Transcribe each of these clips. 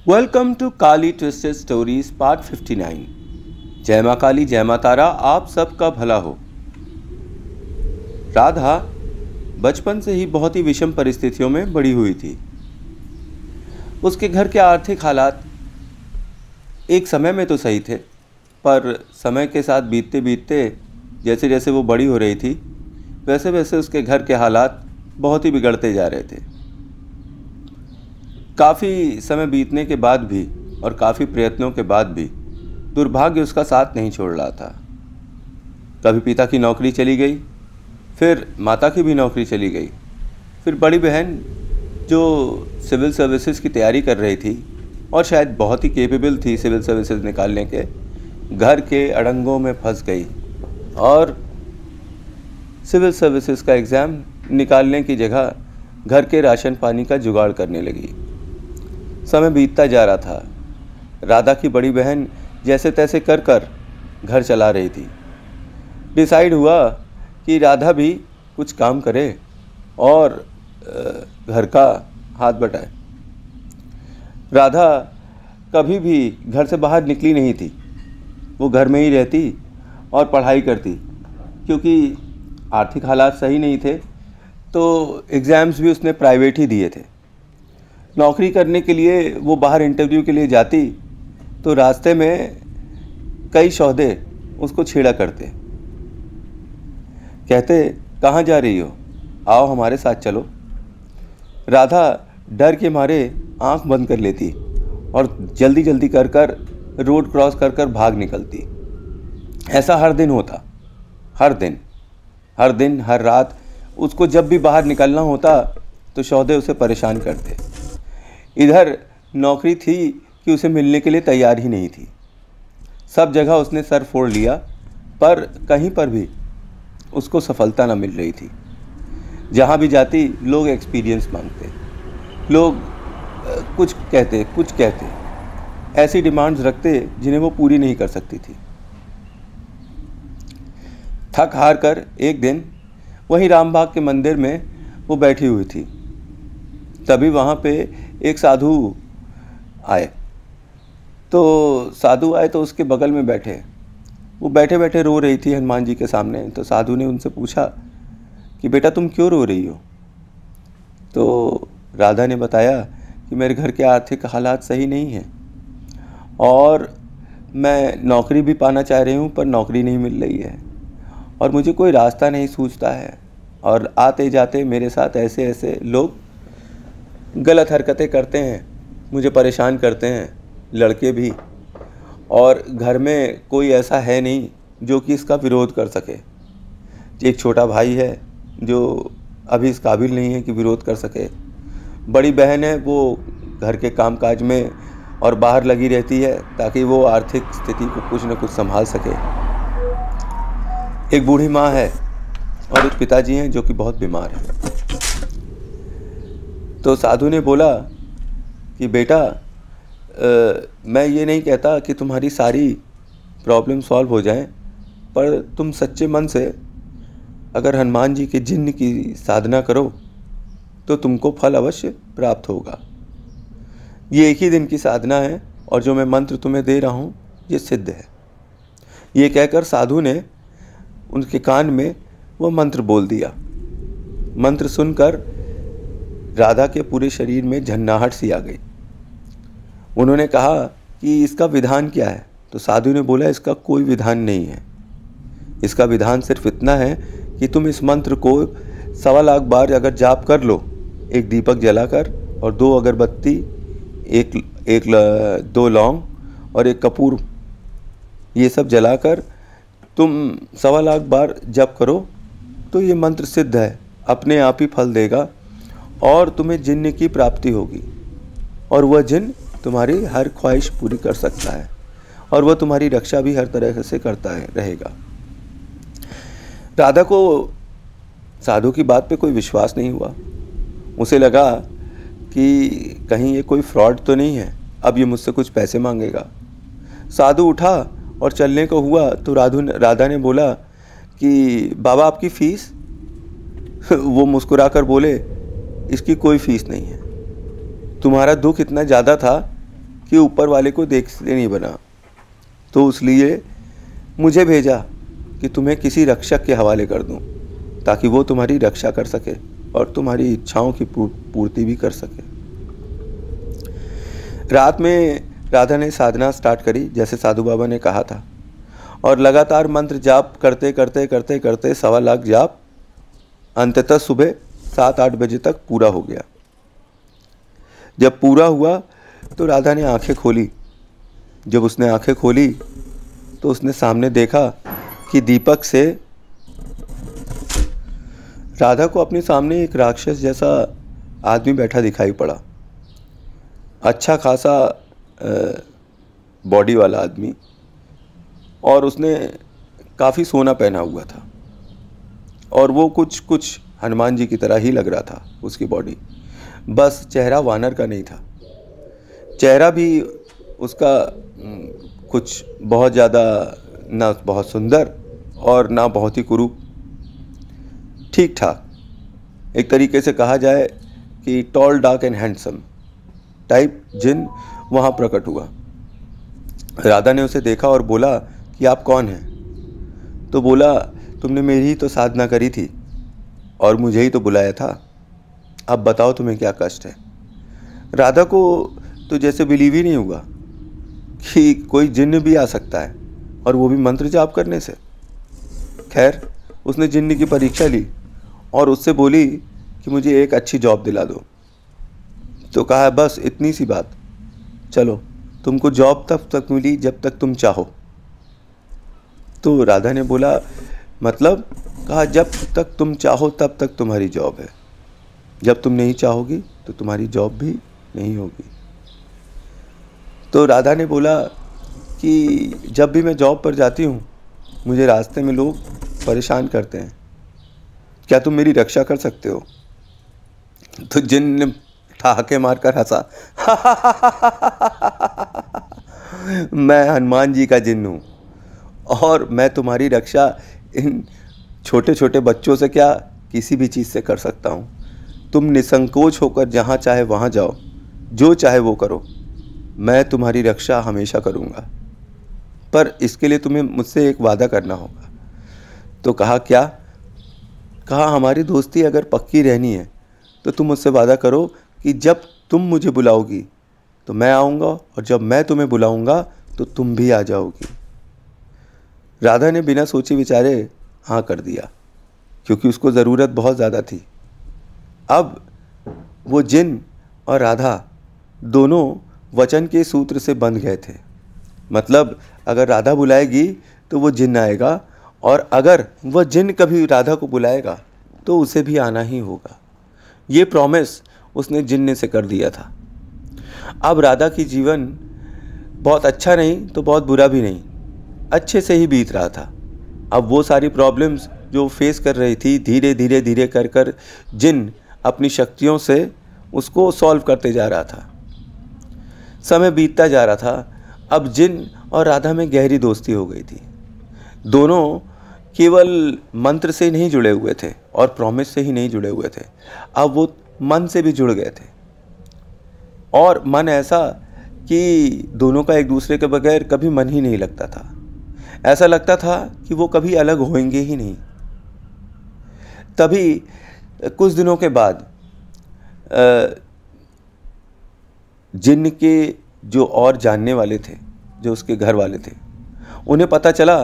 Welcome to Kali twisted stories part 59। जय माँ काली, जय माँ तारा, आप सबका भला हो। राधा बचपन से ही बहुत ही विषम परिस्थितियों में बड़ी हुई थी। उसके घर के आर्थिक हालात एक समय में तो सही थे, पर समय के साथ बीतते बीतते जैसे जैसे वो बड़ी हो रही थी वैसे वैसे उसके घर के हालात बहुत ही बिगड़ते जा रहे थे। काफ़ी समय बीतने के बाद भी और काफ़ी प्रयत्नों के बाद भी दुर्भाग्य उसका साथ नहीं छोड़ रहा था। कभी पिता की नौकरी चली गई, फिर माता की भी नौकरी चली गई, फिर बड़ी बहन जो सिविल सर्विसेज की तैयारी कर रही थी और शायद बहुत ही कैपेबल थी सिविल सर्विसेज निकालने के, घर के अड़ंगों में फंस गई और सिविल सर्विसेज का एग्ज़ाम निकालने की जगह घर के राशन पानी का जुगाड़ करने लगी। समय बीतता जा रहा था। राधा की बड़ी बहन जैसे तैसे कर कर घर चला रही थी। डिसाइड हुआ कि राधा भी कुछ काम करे और घर का हाथ बटाए। राधा कभी भी घर से बाहर निकली नहीं थी। वो घर में ही रहती और पढ़ाई करती, क्योंकि आर्थिक हालात सही नहीं थे तो एग्ज़ाम्स भी उसने प्राइवेट ही दिए थे। नौकरी करने के लिए वो बाहर इंटरव्यू के लिए जाती तो रास्ते में कई सौदे उसको छेड़ा करते, कहते कहाँ जा रही हो, आओ हमारे साथ चलो। राधा डर के मारे आंख बंद कर लेती और जल्दी जल्दी कर कर रोड क्रॉस कर कर भाग निकलती। ऐसा हर दिन होता, हर दिन हर रात। उसको जब भी बाहर निकलना होता तो सौदे उसे परेशान करते। इधर नौकरी थी कि उसे मिलने के लिए तैयार ही नहीं थी। सब जगह उसने सर फोड़ लिया, पर कहीं पर भी उसको सफलता न मिल रही थी। जहाँ भी जाती लोग एक्सपीरियंस मांगते, लोग कुछ कहते, ऐसी डिमांड्स रखते जिन्हें वो पूरी नहीं कर सकती थी। थक हार कर एक दिन वहीं रामबाग के मंदिर में वो बैठी हुई थी। तभी वहाँ पे एक साधु आए तो उसके बगल में बैठे। वो बैठे बैठे रो रही थी हनुमान जी के सामने। तो साधु ने उनसे पूछा कि बेटा तुम क्यों रो रही हो। तो राधा ने बताया कि मेरे घर के आर्थिक हालात सही नहीं हैं और मैं नौकरी भी पाना चाह रही हूँ पर नौकरी नहीं मिल रही है और मुझे कोई रास्ता नहीं सूझता है, और आते जाते मेरे साथ ऐसे ऐसे लोग गलत हरकतें करते हैं, मुझे परेशान करते हैं, लड़के भी, और घर में कोई ऐसा है नहीं जो कि इसका विरोध कर सके। एक छोटा भाई है जो अभी इस काबिल नहीं है कि विरोध कर सके। बड़ी बहन है, वो घर के कामकाज में और बाहर लगी रहती है ताकि वो आर्थिक स्थिति को कुछ न कुछ संभाल सके। एक बूढ़ी माँ है और एक पिताजी हैं जो कि बहुत बीमार हैं। तो साधु ने बोला कि बेटा मैं ये नहीं कहता कि तुम्हारी सारी प्रॉब्लम सॉल्व हो जाएं, पर तुम सच्चे मन से अगर हनुमान जी के जिन्न की साधना करो तो तुमको फल अवश्य प्राप्त होगा। ये एक ही दिन की साधना है और जो मैं मंत्र तुम्हें दे रहा हूँ ये सिद्ध है। ये कहकर साधु ने उनके कान में वो मंत्र बोल दिया। मंत्र सुनकर राधा के पूरे शरीर में झन्नाहट सी आ गई। उन्होंने कहा कि इसका विधान क्या है। तो साधु ने बोला इसका कोई विधान नहीं है। इसका विधान सिर्फ इतना है कि तुम इस मंत्र को 1.25 लाख बार अगर जाप कर लो, एक दीपक जलाकर और 2 अगरबत्ती, एक 2 लौंग और एक कपूर, ये सब जलाकर तुम 1.25 लाख बार जप करो तो ये मंत्र सिद्ध है, अपने आप ही फल देगा और तुम्हें जिन्न की प्राप्ति होगी और वह जिन्न तुम्हारी हर ख्वाहिश पूरी कर सकता है और वह तुम्हारी रक्षा भी हर तरह से करता है रहेगा। राधा को साधु की बात पे कोई विश्वास नहीं हुआ। उसे लगा कि कहीं ये कोई फ्रॉड तो नहीं है, अब ये मुझसे कुछ पैसे मांगेगा। साधु उठा और चलने को हुआ तो राधा ने बोला कि बाबा आपकी फ़ीस। वो मुस्कुरा कर बोले इसकी कोई फ़ीस नहीं है। तुम्हारा दुख इतना ज़्यादा था कि ऊपर वाले को देखते नहीं बना, तो इसलिए मुझे भेजा कि तुम्हें किसी रक्षक के हवाले कर दूं, ताकि वो तुम्हारी रक्षा कर सके और तुम्हारी इच्छाओं की पूर्ति भी कर सके। रात में राधा ने साधना स्टार्ट करी जैसे साधु बाबा ने कहा था, और लगातार मंत्र जाप करते करते करते करते 1.25 लाख जाप अंततः सुबह 7-8 बजे तक पूरा हो गया। जब पूरा हुआ तो राधा ने आंखें खोली। जब उसने आंखें खोली तो उसने सामने देखा कि दीपक से राधा को अपने सामने एक राक्षस जैसा आदमी बैठा दिखाई पड़ा। अच्छा खासा बॉडी वाला आदमी, और उसने काफ़ी सोना पहना हुआ था, और वो कुछ हनुमान जी की तरह ही लग रहा था उसकी बॉडी। बस चेहरा वानर का नहीं था। चेहरा भी उसका कुछ बहुत ज़्यादा ना बहुत सुंदर और ना बहुत ही कुरूप, ठीक ठाक। एक तरीके से कहा जाए कि tall dark and handsome type जिन वहाँ प्रकट हुआ। राधा ने उसे देखा और बोला कि आप कौन हैं? तो बोला, तुमने मेरी ही तो साधना करी थी और मुझे ही तो बुलाया था। अब बताओ तुम्हें क्या कष्ट है। राधा को तो जैसे बिलीव ही नहीं हुआ कि कोई जिन्न भी आ सकता है, और वो भी मंत्र जाप करने से। खैर, उसने जिन्न की परीक्षा ली और उससे बोली कि मुझे एक अच्छी जॉब दिला दो। तो कहा, बस इतनी सी बात, चलो तुमको जॉब तब तक मिली जब तक तुम चाहो। तो राधा ने बोला, मतलब? कहा, जब तक तुम चाहो तब तक तुम्हारी जॉब है, जब तुम नहीं चाहोगी तो तुम्हारी जॉब भी नहीं होगी। तो राधा ने बोला कि जब भी मैं जॉब पर जाती हूँ मुझे रास्ते में लोग परेशान करते हैं, क्या तुम मेरी रक्षा कर सकते हो? तो जिन्न ने ठहाके मारकर हंसा। मैं हनुमान जी का जिन्न हूँ और मैं तुम्हारी रक्षा इन छोटे छोटे बच्चों से क्या किसी भी चीज़ से कर सकता हूँ। तुम निसंकोच होकर जहाँ चाहे वहाँ जाओ, जो चाहे वो करो, मैं तुम्हारी रक्षा हमेशा करूँगा, पर इसके लिए तुम्हें मुझसे एक वादा करना होगा। तो कहा, क्या? कहा, हमारी दोस्ती अगर पक्की रहनी है तो तुम मुझसे वादा करो कि जब तुम मुझे बुलाओगी तो मैं आऊँगा, और जब मैं तुम्हें बुलाऊँगा तो तुम भी आ जाओगी। राधा ने बिना सोचे विचारे हाँ कर दिया, क्योंकि उसको ज़रूरत बहुत ज़्यादा थी। अब वो जिन्न और राधा दोनों वचन के सूत्र से बंध गए थे। मतलब अगर राधा बुलाएगी तो वो जिन्न आएगा, और अगर वह जिन्न कभी राधा को बुलाएगा तो उसे भी आना ही होगा। ये प्रॉमिस उसने जिन्न से कर दिया था। अब राधा की जीवन बहुत अच्छा नहीं तो बहुत बुरा भी नहीं, अच्छे से ही बीत रहा था। अब वो सारी प्रॉब्लम्स जो फेस कर रही थी, धीरे धीरे धीरे कर कर जिन्न अपनी शक्तियों से उसको सॉल्व करते जा रहा था। समय बीतता जा रहा था। अब जिन्न और राधा में गहरी दोस्ती हो गई थी। दोनों केवल मंत्र से नहीं जुड़े हुए थे और प्रॉमिस से ही नहीं जुड़े हुए थे, अब वो मन से भी जुड़ गए थे। और मन ऐसा कि दोनों का एक दूसरे के बगैर कभी मन ही नहीं लगता था। ऐसा लगता था कि वो कभी अलग होंगे ही नहीं। तभी कुछ दिनों के बाद जिन्न के जो और जानने वाले थे, जो उसके घर वाले थे, उन्हें पता चला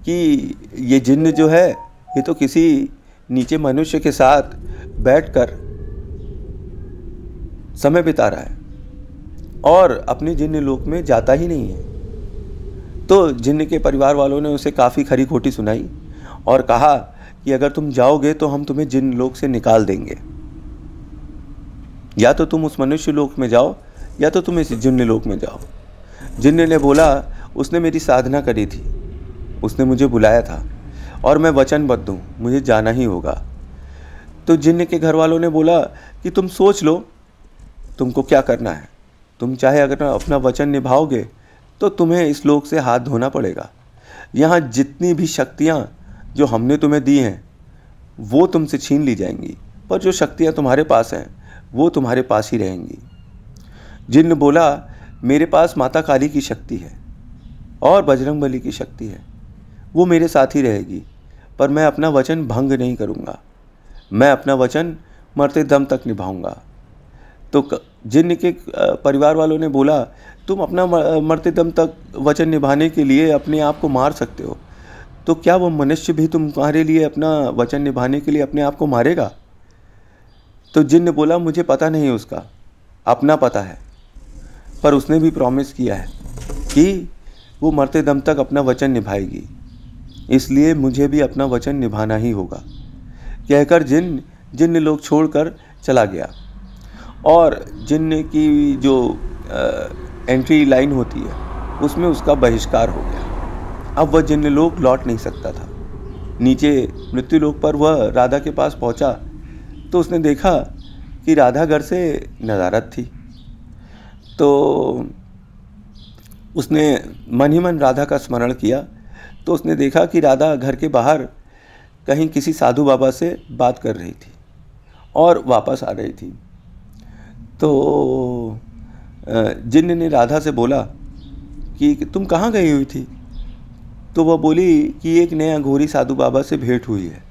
कि ये जिन्न जो है ये तो किसी नीचे मनुष्य के साथ बैठकर समय बिता रहा है और अपने जिन्न लोक में जाता ही नहीं है। तो जिन्न के परिवार वालों ने उसे काफ़ी खरी खोटी सुनाई और कहा कि अगर तुम जाओगे तो हम तुम्हें जिन्न लोक से निकाल देंगे, या तो तुम उस मनुष्य लोक में जाओ या तो तुम इस जिन्न लोक में जाओ। जिन्न ने बोला, उसने मेरी साधना करी थी, उसने मुझे बुलाया था और मैं वचनबद्ध हूँ, मुझे जाना ही होगा। तो जिन्न के घर वालों ने बोला कि तुम सोच लो तुमको क्या करना है। तुम चाहे अगर अपना वचन निभाओगे तो तुम्हें इस लोक से हाथ धोना पड़ेगा। यहाँ जितनी भी शक्तियाँ जो हमने तुम्हें दी हैं वो तुमसे छीन ली जाएंगी, पर जो शक्तियाँ तुम्हारे पास हैं वो तुम्हारे पास ही रहेंगी। जिन्न बोला मेरे पास माता काली की शक्ति है और बजरंगबली की शक्ति है, वो मेरे साथ ही रहेगी, पर मैं अपना वचन भंग नहीं करूँगा। मैं अपना वचन मरते दम तक निभाऊंगा। तो जिन्न के परिवार वालों ने बोला, तुम अपना मरते दम तक वचन निभाने के लिए अपने आप को मार सकते हो, तो क्या वो मनुष्य भी तुम्हारे लिए अपना वचन निभाने के लिए अपने आप को मारेगा? तो जिन्न बोला, मुझे पता नहीं उसका, अपना पता है, पर उसने भी प्रॉमिस किया है कि वो मरते दम तक अपना वचन निभाएगी, इसलिए मुझे भी अपना वचन निभाना ही होगा। कहकर जिन्न लोग छोड़कर चला गया और जिन्न की जो एंट्री लाइन होती है उसमें उसका बहिष्कार हो गया। अब वह जिन्न लोग लौट नहीं सकता था। नीचे मृत्यु लोक पर वह राधा के पास पहुंचा तो उसने देखा कि राधा घर से नदारद थी। तो उसने मन ही मन राधा का स्मरण किया तो उसने देखा कि राधा घर के बाहर कहीं किसी साधु बाबा से बात कर रही थी और वापस आ रही थी। तो जिन्न ने राधा से बोला कि तुम कहाँ गई हुई थी? तो वह बोली कि एक नया घोरी साधु बाबा से भेंट हुई है,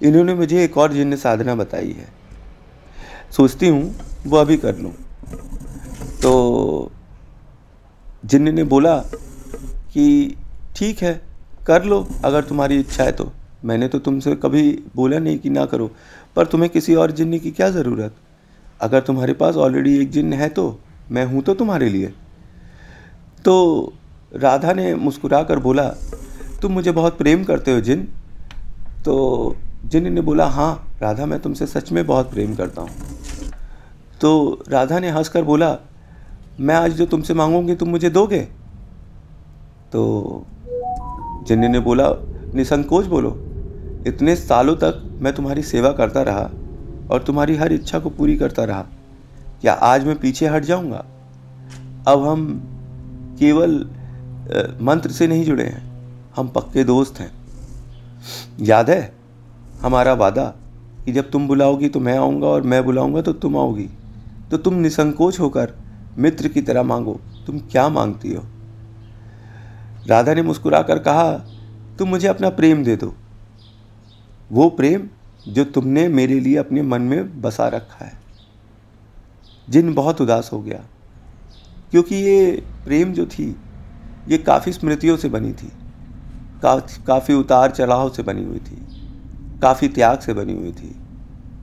इन्होंने मुझे एक और जिन्न साधना बताई है, सोचती हूँ वो अभी कर लूँ। तो जिन्न ने बोला कि ठीक है, कर लो अगर तुम्हारी इच्छा है तो। मैंने तो तुमसे कभी बोला नहीं कि ना करो, पर तुम्हें किसी और जिन्न की क्या ज़रूरत? अगर तुम्हारे पास ऑलरेडी एक जिन्न है तो मैं हूँ तो तुम्हारे लिए। तो राधा ने मुस्कुरा कर बोला, तुम मुझे बहुत प्रेम करते हो जिन्न? तो जिन्न ने बोला, हाँ राधा, मैं तुमसे सच में बहुत प्रेम करता हूँ। तो राधा ने हंसकर बोला, मैं आज जो तुमसे मांगूंगी तुम मुझे दोगे? तो जिन्न ने बोला, निसंकोच बोलो, इतने सालों तक मैं तुम्हारी सेवा करता रहा और तुम्हारी हर इच्छा को पूरी करता रहा, क्या आज मैं पीछे हट जाऊंगा? अब हम केवल मंत्र से नहीं जुड़े हैं, हम पक्के दोस्त हैं। याद है हमारा वादा कि जब तुम बुलाओगी तो मैं आऊँगा और मैं बुलाऊँगा तो तुम आओगी। तो तुम निसंकोच होकर मित्र की तरह मांगो, तुम क्या मांगती हो? राधा ने मुस्कुराकर कहा, तुम मुझे अपना प्रेम दे दो, वो प्रेम जो तुमने मेरे लिए अपने मन में बसा रखा है। जिन्न बहुत उदास हो गया, क्योंकि ये प्रेम जो थी ये काफ़ी स्मृतियों से बनी थी, काफ़ी उतार चढ़ाव से बनी हुई थी, काफ़ी त्याग से बनी हुई थी,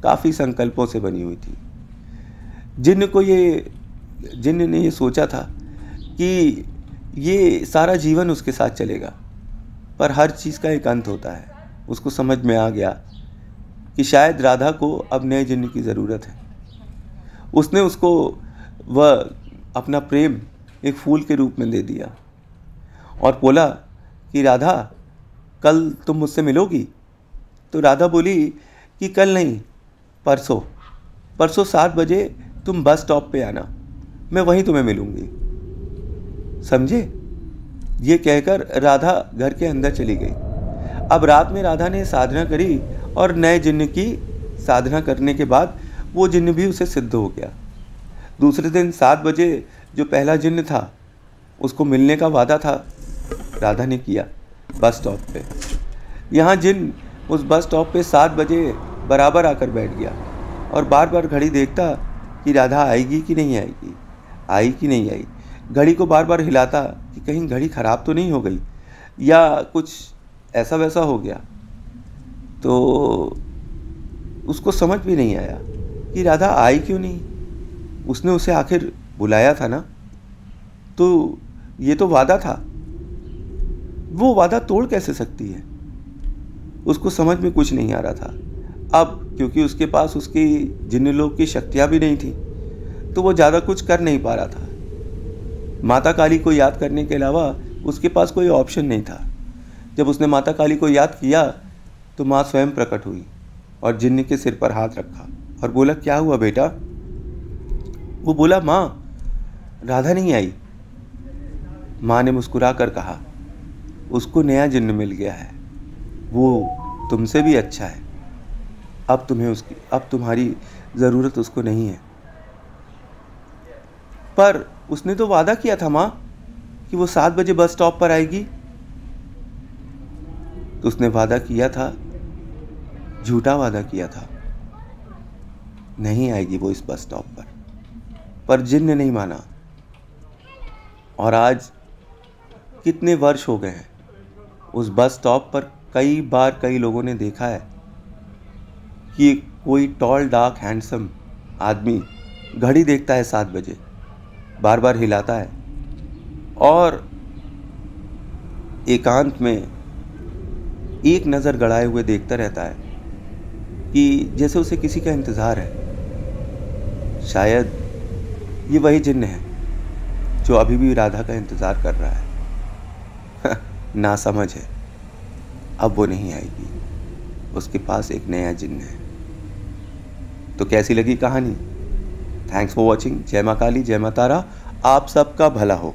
काफ़ी संकल्पों से बनी हुई थी। जिन्न ने ये सोचा था कि ये सारा जीवन उसके साथ चलेगा, पर हर चीज़ का एक अंत होता है। उसको समझ में आ गया कि शायद राधा को अब नए जिन्न की ज़रूरत है। उसने उसको वह अपना प्रेम एक फूल के रूप में दे दिया और बोला कि राधा, कल तुम मुझसे मिलोगी? तो राधा बोली कि कल नहीं, परसों 7 बजे तुम बस स्टॉप पे आना, मैं वहीं तुम्हें मिलूंगी, समझे? ये कहकर राधा घर के अंदर चली गई। अब रात में राधा ने साधना करी और नए जिन्न की साधना करने के बाद वो जिन्न भी उसे सिद्ध हो गया। दूसरे दिन 7 बजे जो पहला जिन्न था उसको मिलने का वादा था राधा ने किया बस स्टॉप पे। यहाँ जिन्न उस बस स्टॉप पे 7 बजे बराबर आकर बैठ गया और बार बार घड़ी देखता कि राधा आएगी कि नहीं आएगी, आई कि नहीं आई। घड़ी को बार बार हिलाता कि कहीं घड़ी ख़राब तो नहीं हो गई या कुछ ऐसा वैसा हो गया। तो उसको समझ भी नहीं आया कि राधा आई क्यों नहीं। उसने उसे आखिर बुलाया था ना, तो ये तो वादा था, वो वादा तोड़ कैसे सकती है? उसको समझ में कुछ नहीं आ रहा था। अब क्योंकि उसके पास उसकी जिन्न लोक की शक्तियाँ भी नहीं थी तो वो ज़्यादा कुछ कर नहीं पा रहा था। माता काली को याद करने के अलावा उसके पास कोई ऑप्शन नहीं था। जब उसने माता काली को याद किया तो माँ स्वयं प्रकट हुई और जिन्न के सिर पर हाथ रखा और बोला, क्या हुआ बेटा? वो बोला, माँ राधा नहीं आई। माँ ने मुस्कुरा कर कहा, उसको नया जिन्न मिल गया है, वो तुमसे भी अच्छा है, अब तुम्हारी ज़रूरत उसको नहीं है। पर उसने तो वादा किया था माँ कि वो 7 बजे बस स्टॉप पर आएगी। तो उसने वादा किया था, झूठा वादा किया था। नहीं आएगी वो इस बस स्टॉप पर जिन ने नहीं माना। और आज कितने वर्ष हो गए हैं, उस बस स्टॉप पर कई बार कई लोगों ने देखा है कि कोई टॉल डार्क हैंडसम आदमी घड़ी देखता है 7 बजे, बार बार हिलाता है और एकांत में एक नज़र गड़ाए हुए देखता रहता है कि जैसे उसे किसी का इंतज़ार है। शायद ये वही जिन्न है जो अभी भी राधा का इंतज़ार कर रहा है। ना समझ है, अब वो नहीं आएगी, उसके पास एक नया जिन्न है। तो कैसी लगी कहानी? Thanks for watching. जय माँ काली, जय माँ तारा। आप सबका भला हो।